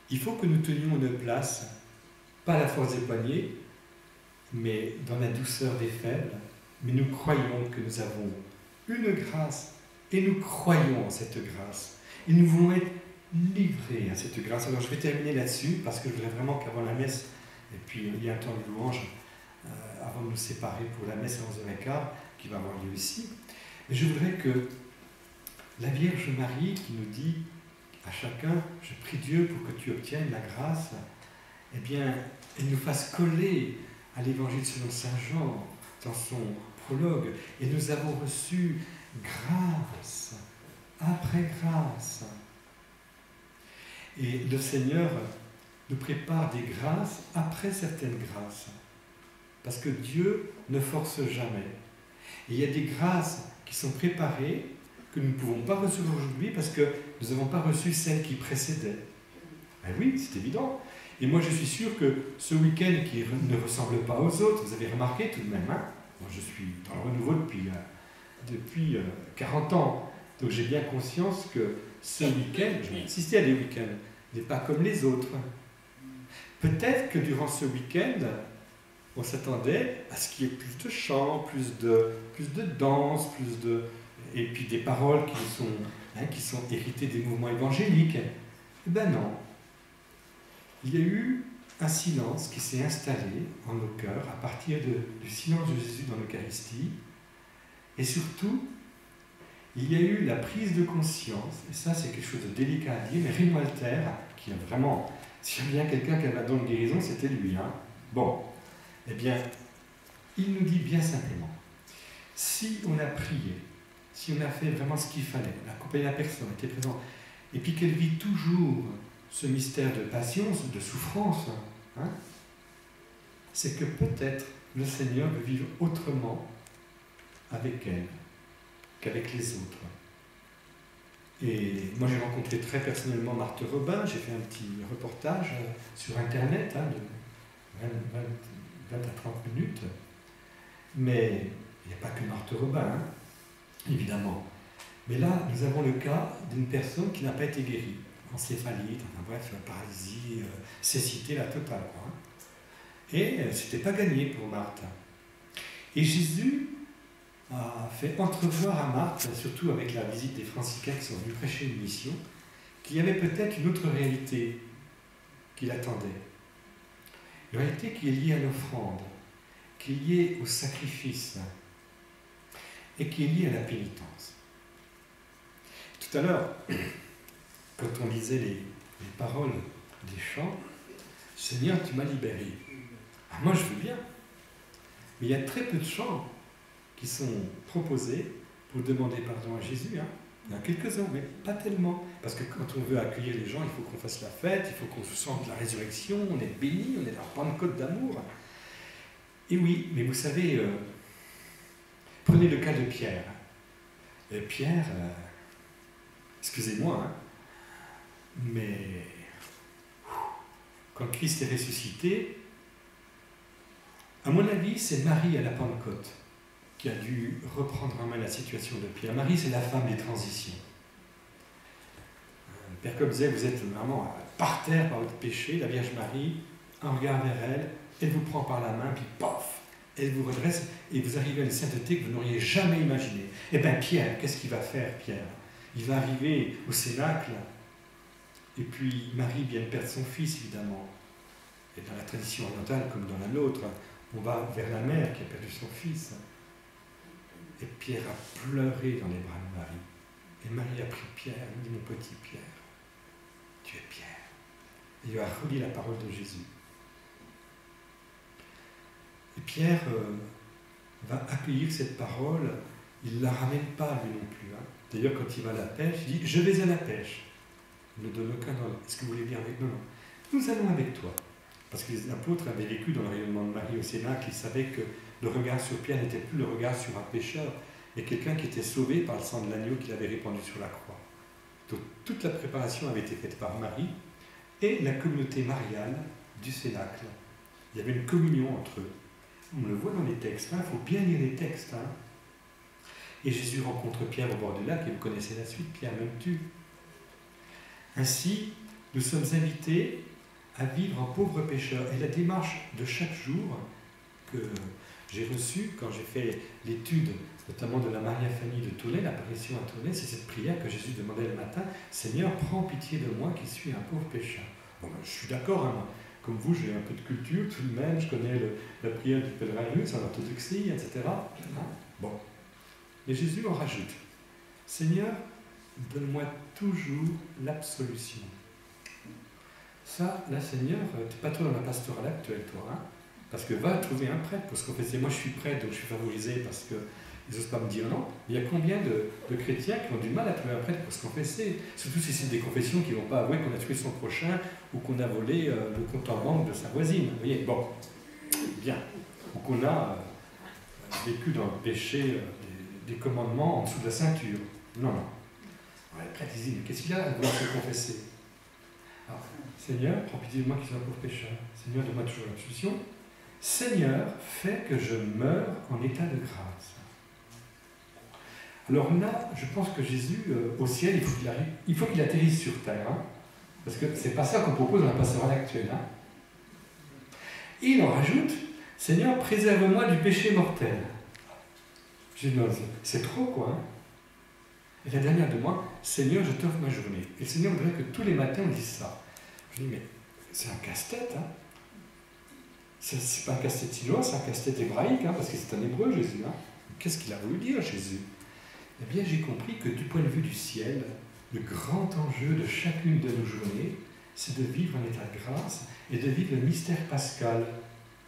il faut que nous tenions une place, pas à la force des poignets, mais dans la douceur des faibles, mais nous croyons que nous avons une grâce, et nous croyons en cette grâce. Et nous voulons être livrés à cette grâce. Alors je vais terminer là-dessus, parce que je voudrais vraiment qu'avant la messe, et puis il y a un temps de louange, avant de nous séparer pour la messe à 11h15, qui va avoir lieu ici, mais je voudrais que la Vierge Marie, qui nous dit à chacun, je prie Dieu pour que tu obtiennes la grâce, eh bien, elle nous fasse coller à l'Évangile selon Saint Jean, dans son prologue, et nous avons reçu grâce après grâce. Et le Seigneur nous prépare des grâces après certaines grâces, parce que Dieu ne force jamais. Et il y a des grâces qui sont préparées, que nous ne pouvons pas recevoir aujourd'hui, parce que nous n'avons pas reçu celles qui précédaient. Ben oui, c'est évident. Et moi, je suis sûr que ce week-end qui ne ressemble pas aux autres, vous avez remarqué tout de même, hein, moi je suis dans le renouveau depuis 40 ans, donc j'ai bien conscience que ce week-end, je vais insister à des week-ends, n'est pas comme les autres. Peut-être que durant ce week-end, on s'attendait à ce qu'il y ait plus de chants, plus de danse, et puis des paroles qui sont héritées des mouvements évangéliques. Eh ben non. Il y a eu un silence qui s'est installé en nos cœurs à partir du silence de Jésus dans l'Eucharistie. Et surtout, il y a eu la prise de conscience, et ça c'est quelque chose de délicat à dire, mais Raymond Alter, qui a vraiment, si il y a bien quelqu'un qui avait un don de guérison, c'était lui. Hein. Bon, eh bien, il nous dit bien simplement, si on a prié, si on a fait vraiment ce qu'il fallait, accompagné la personne, était présent, et puis qu'elle vit toujours ce mystère de patience, de souffrance, hein, c'est que peut-être le Seigneur veut vivre autrement avec elle qu'avec les autres. Et moi j'ai rencontré très personnellement Marthe Robin, j'ai fait un petit reportage sur Internet hein, de 20 à 30 minutes, mais il n'y a pas que Marthe Robin, hein, évidemment. Mais là, nous avons le cas d'une personne qui n'a pas été guérie. Encéphalite, enfin bref, paralysie, cécité, la totale. Quoi, hein. Et c'était pas gagné pour Marthe. Et Jésus a fait entrevoir à Marthe, surtout avec la visite des franciscains qui sont venus prêcher une mission, qu'il y avait peut-être une autre réalité qui l'attendait. Une réalité qui est liée à l'offrande, qui est liée au sacrifice et qui est liée à la pénitence. Tout à l'heure, quand on lisait les paroles des chants, « Seigneur, tu m'as libéré ». Ah, moi, je veux bien. Mais il y a très peu de chants qui sont proposés pour demander pardon à Jésus. Hein. Il y en a quelques-uns, mais pas tellement. Parce que quand on veut accueillir les gens, il faut qu'on fasse la fête, il faut qu'on se sente la résurrection, on est béni, on est dans la Pentecôte d'amour. Et oui, mais vous savez, prenez le cas de Pierre. Pierre, excusez-moi, hein, mais quand Christ est ressuscité, à mon avis, c'est Marie à la Pentecôte qui a dû reprendre en main la situation de Pierre. Marie, c'est la femme des transitions. Père Coq disait, vous êtes vraiment par terre par votre péché, la Vierge Marie, un regard vers elle, elle vous prend par la main, puis pof, elle vous redresse, et vous arrivez à une sainteté que vous n'auriez jamais imaginée. Eh bien Pierre, qu'est-ce qu'il va faire, Pierre? Il va arriver au Cénacle, et puis Marie vient de perdre son fils, évidemment. Et dans la tradition orientale, comme dans la nôtre, on va vers la mère qui a perdu son fils. Et Pierre a pleuré dans les bras de Marie. Et Marie a pris Pierre, elle dit, mon petit Pierre, tu es Pierre. Et il lui a redit la parole de Jésus. Et Pierre va accueillir cette parole, il ne la ramène pas lui non plus. Hein. D'ailleurs, quand il va à la pêche, il dit, je vais à la pêche. Il ne donne aucun ordre. Est-ce que vous voulez bien avec nous? Non. Nous allons avec toi. Parce que les apôtres avaient vécu dans le rayonnement de Marie au Cénacle, ils savaient que le regard sur Pierre n'était plus le regard sur un pécheur, mais quelqu'un qui était sauvé par le sang de l'agneau qu'il avait répandu sur la croix. Donc toute la préparation avait été faite par Marie et la communauté mariale du Cénacle. Il y avait une communion entre eux. On le voit dans les textes, il faut bien lire les textes. Hein. Et Jésus rencontre Pierre au bord du lac, et vous connaissez la suite, Pierre m'aimes-tu? Ainsi, nous sommes invités à vivre en pauvres pécheurs. Et la démarche de chaque jour que j'ai reçue quand j'ai fait l'étude, notamment de la Maria Fanny de Tournai, l'apparition à Tournai, c'est cette prière que Jésus demandait le matin, « Seigneur, prends pitié de moi qui suis un pauvre pécheur. » Bon, je suis d'accord, hein, comme vous, j'ai un peu de culture, tout de même, je connais la prière du pèlerin russe en orthodoxie, etc. Bon. Mais Jésus en rajoute, « Seigneur, donne-moi toujours l'absolution. » Ça, là, Seigneur, tu n'es pas trop dans la pastorale actuelle, toi, hein, parce que va trouver un prêtre pour se confesser. Moi, je suis prêtre, donc je suis favorisé parce qu'ils n'osent pas me dire non. Il y a combien de chrétiens qui ont du mal à trouver un prêtre pour se confesser? Surtout si c'est des confessions qui ne vont pas avouer qu'on a tué son prochain ou qu'on a volé le compte en banque de sa voisine. Vous voyez, bon, bien. Ou qu'on a vécu dans le péché des commandements en dessous de la ceinture. Non, non. Ouais, le prêtre, il dit, mais qu'est-ce qu'il a à vouloir se confesser? Alors, Seigneur, prends pitié de moi qui suis un pauvre pécheur. Seigneur, donne-moi toujours l'absolution. Seigneur, fais que je meure en état de grâce. Alors là, je pense que Jésus, au ciel, il faut qu'il atterrisse sur terre. Hein, parce que c'est pas ça qu'on propose dans la pastorale actuelle. Hein. Et il en rajoute, Seigneur, préserve-moi du péché mortel. Je dis, non, c'est trop quoi. Hein. Et la dernière de moi, Seigneur, je t'offre ma journée. Et le Seigneur voudrait que tous les matins on dise ça. Je dis, mais c'est un casse-tête. Hein. C'est pas un casse-tête chinois, c'est un casse-tête hébraïque, hein, parce que c'est un hébreu, Jésus. Hein. Qu'est-ce qu'il a voulu dire, Jésus? Eh bien, j'ai compris que du point de vue du ciel, le grand enjeu de chacune de nos journées, c'est de vivre en état de grâce et de vivre le mystère pascal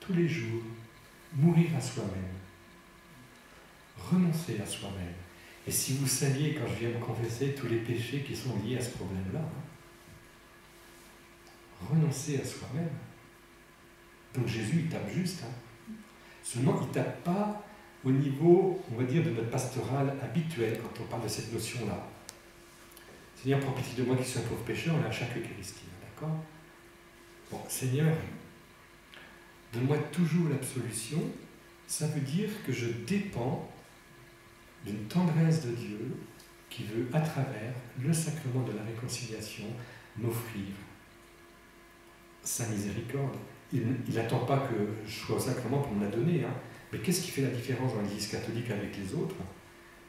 tous les jours, mourir à soi-même, renoncer à soi-même. Et si vous saviez, quand je viens me confesser, tous les péchés qui sont liés à ce problème-là, hein, renoncer à soi-même. Donc Jésus, il tape juste. Hein. Seulement, il ne tape pas au niveau, on va dire, de notre pastorale habituelle quand on parle de cette notion-là. Seigneur, prends pitié de moi qui suis un pauvre pécheur, on est à chaque Eucharistie, d'accord? Bon, Seigneur, donne-moi toujours l'absolution, ça veut dire que je dépends d'une tendresse de Dieu qui veut, à travers le sacrement de la réconciliation, m'offrir sa miséricorde. Il n'attend pas que je sois au sacrement pour me la donner. Hein. Mais qu'est-ce qui fait la différence dans l'Église catholique avec les autres?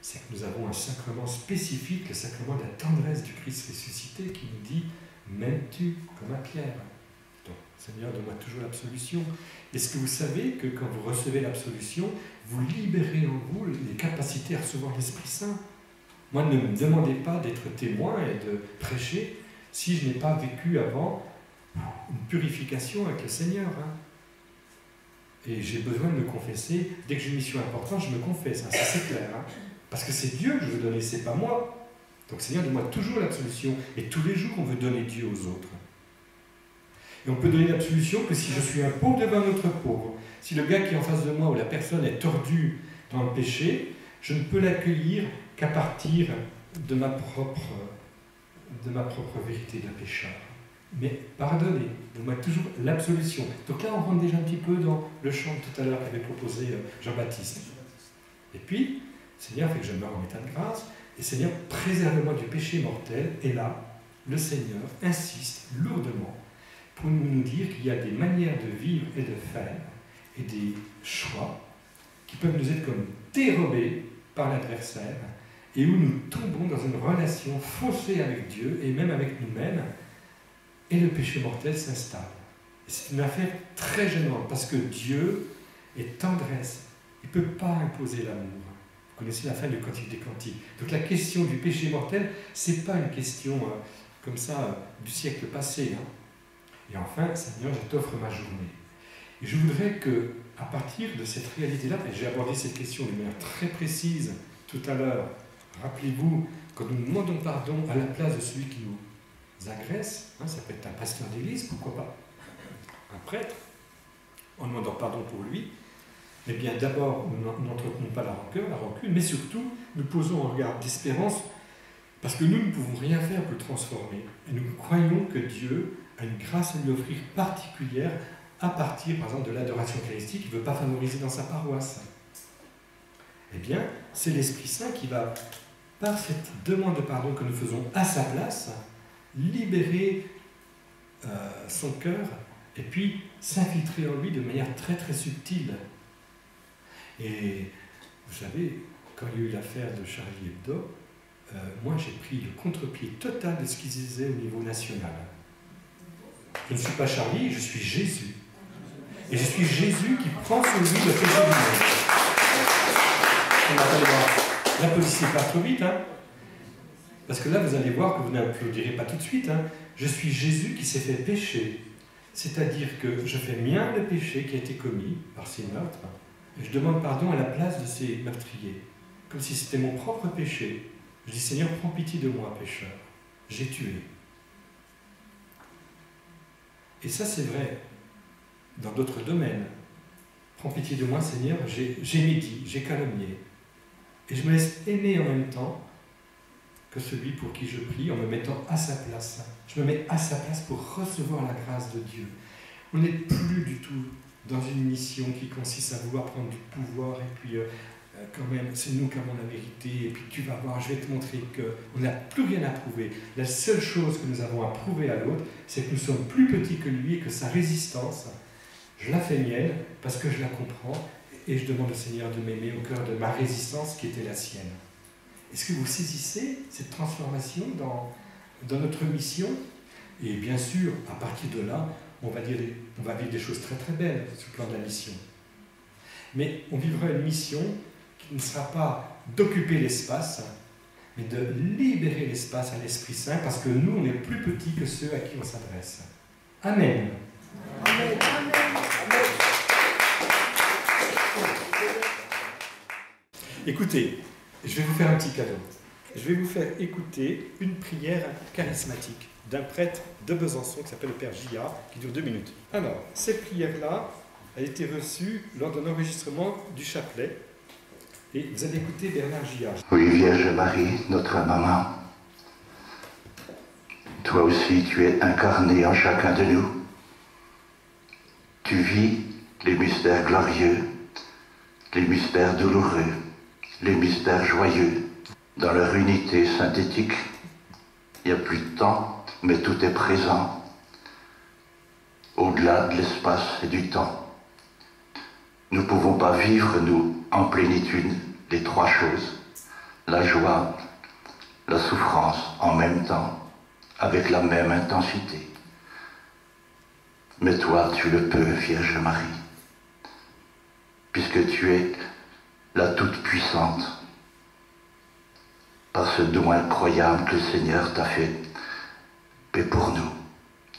C'est que nous avons un sacrement spécifique, le sacrement de la tendresse du Christ ressuscité, qui nous dit « M'aimes-tu comme à Pierre ?» Donc, Seigneur, donne-moi toujours l'absolution. Est-ce que vous savez que quand vous recevez l'absolution, vous libérez en vous les capacités à recevoir l'Esprit Saint? Moi, ne me demandez pas d'être témoin et de prêcher si je n'ai pas vécu avant une purification avec le Seigneur. Hein. Et j'ai besoin de me confesser. Dès que j'ai une mission importante, je me confesse. Hein, ça, c'est clair. Hein. Parce que c'est Dieu que je veux donner, c'est pas moi. Donc, Seigneur, donne-moi toujours l'absolution. Et tous les jours, on veut donner Dieu aux autres. Et on peut donner l'absolution que si je suis un pauvre devant un autre pauvre. Si le gars qui est en face de moi ou la personne est tordue dans le péché, je ne peux l'accueillir qu'à partir de ma propre vérité de pécheur. Mais pardonnez, donne-moi toujours l'absolution. Donc là, on rentre déjà un petit peu dans le chant de tout à l'heure qu'avait proposé Jean-Baptiste. Et puis, Seigneur, fait que je meurs en état de grâce, et Seigneur, préserve-moi du péché mortel. Et là, le Seigneur insiste lourdement pour nous dire qu'il y a des manières de vivre et de faire, et des choix qui peuvent nous être comme dérobés par l'adversaire, et où nous tombons dans une relation faussée avec Dieu, et même avec nous-mêmes, et le péché mortel s'installe. C'est une affaire très gênante, parce que Dieu est tendresse. Il ne peut pas imposer l'amour. Vous connaissez la fin du Cantique des Cantiques. Donc la question du péché mortel, ce n'est pas une question comme ça du siècle passé. Hein. Et enfin, Seigneur, je t'offre ma journée. Et je voudrais que, à partir de cette réalité-là, et j'ai abordé cette question de manière très précise tout à l'heure, rappelez-vous, quand nous demandons pardon à la place de celui qui nous agresse, hein, ça peut être un pasteur d'église, pourquoi pas, un prêtre, en demandant pardon pour lui, eh bien d'abord, nous n'entretenons pas la rancune, mais surtout, nous posons un regard d'espérance, parce que nous ne pouvons rien faire pour le transformer. Et nous croyons que Dieu a une grâce à lui offrir particulière à partir, par exemple, de l'adoration eucharistique qu'il ne veut pas favoriser dans sa paroisse. Eh bien, c'est l'Esprit Saint qui va, par cette demande de pardon que nous faisons à sa place, libérer son cœur et puis s'infiltrer en lui de manière très très subtile. Et vous savez, quand il y a eu l'affaire de Charlie Hebdo, moi j'ai pris le contre-pied total de ce qu'ils disaient au niveau national. Je ne suis pas Charlie, je suis Jésus. Et je suis Jésus qui prend sur lui le péché du monde. On va aller voir. L'applaudissez pas trop vite, hein? Parce que là, vous allez voir que vous n'applaudirez pas tout de suite. Hein? Je suis Jésus qui s'est fait pécher. C'est-à-dire que je fais mien le péché qui a été commis par ces meurtres. Et je demande pardon à la place de ces meurtriers. Comme si c'était mon propre péché. Je dis, Seigneur, prends pitié de moi, pécheur. J'ai tué. Et ça, c'est vrai dans d'autres domaines. Prends pitié de moi, Seigneur, j'ai médit, j'ai calomnié. Et je me laisse aimer en même temps que celui pour qui je prie, en me mettant à sa place. Je me mets à sa place pour recevoir la grâce de Dieu. On n'est plus du tout dans une mission qui consiste à vouloir prendre du pouvoir et puis quand même, c'est nous qui avons la vérité et puis tu vas voir, je vais te montrer qu'on n'a plus rien à prouver. La seule chose que nous avons à prouver à l'autre, c'est que nous sommes plus petits que lui et que sa résistance, je la fais mienne parce que je la comprends et je demande au Seigneur de m'aimer au cœur de ma résistance qui était la sienne. Est-ce que vous saisissez cette transformation dans notre mission? Et bien sûr, à partir de là, on va vivre des choses très très belles sur le plan de la mission. Mais on vivra une mission qui ne sera pas d'occuper l'espace, mais de libérer l'espace à l'Esprit Saint, parce que nous, on est plus petits que ceux à qui on s'adresse. Amen. Amen. Écoutez, je vais vous faire un petit cadeau. Je vais vous faire écouter une prière charismatique d'un prêtre de Besançon qui s'appelle le Père Gillard, qui dure 2 minutes. Alors, cette prière-là a été reçue lors d'un enregistrement du chapelet. Et vous allez écouter Bernard Gillard. Oui, Vierge Marie, notre maman, toi aussi tu es incarnée en chacun de nous. Tu vis les mystères glorieux, les mystères douloureux, les mystères joyeux. Dans leur unité synthétique, il n'y a plus de temps, mais tout est présent, au-delà de l'espace et du temps. Nous ne pouvons pas vivre, nous, en plénitude, les 3 choses, la joie, la souffrance en même temps, avec la même intensité. Mais toi, tu le peux, Vierge Marie, puisque tu es la toute-puissante, par ce don incroyable que le Seigneur t'a fait. Et pour nous,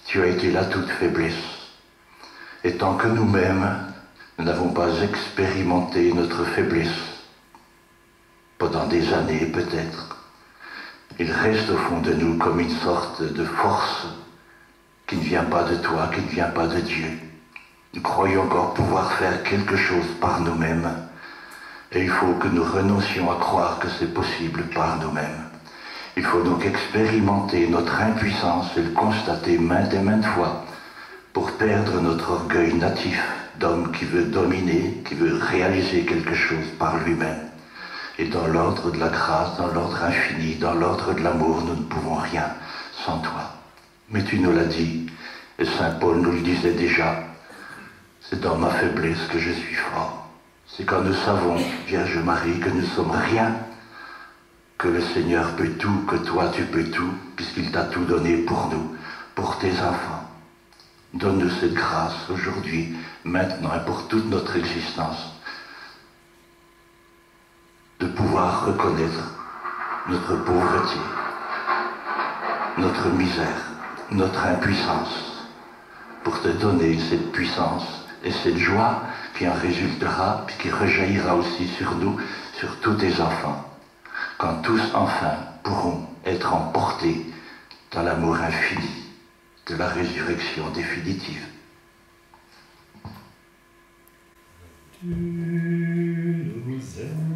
tu as été la toute faiblesse. Et tant que nous-mêmes, nous n'avons pas expérimenté notre faiblesse, pendant des années peut-être, il reste au fond de nous comme une sorte de force qui ne vient pas de toi, qui ne vient pas de Dieu. Nous croyons encore pouvoir faire quelque chose par nous-mêmes. Et il faut que nous renoncions à croire que c'est possible par nous-mêmes. Il faut donc expérimenter notre impuissance et le constater maintes et maintes fois pour perdre notre orgueil natif d'homme qui veut dominer, qui veut réaliser quelque chose par lui-même. Et dans l'ordre de la grâce, dans l'ordre infini, dans l'ordre de l'amour, nous ne pouvons rien sans toi. Mais tu nous l'as dit, et Saint Paul nous le disait déjà, c'est dans ma faiblesse que je suis fort. C'est quand nous savons, Vierge Marie, que nous ne sommes rien, que le Seigneur peut tout, que toi tu peux tout, puisqu'il t'a tout donné pour nous, pour tes enfants. Donne-nous cette grâce aujourd'hui, maintenant et pour toute notre existence, de pouvoir reconnaître notre pauvreté, notre misère, notre impuissance, pour te donner cette puissance et cette joie qui en résultera, puis qui rejaillira aussi sur nous, sur tous tes enfants, quand tous enfin pourront être emportés dans l'amour infini de la résurrection définitive. Tu nous aimes.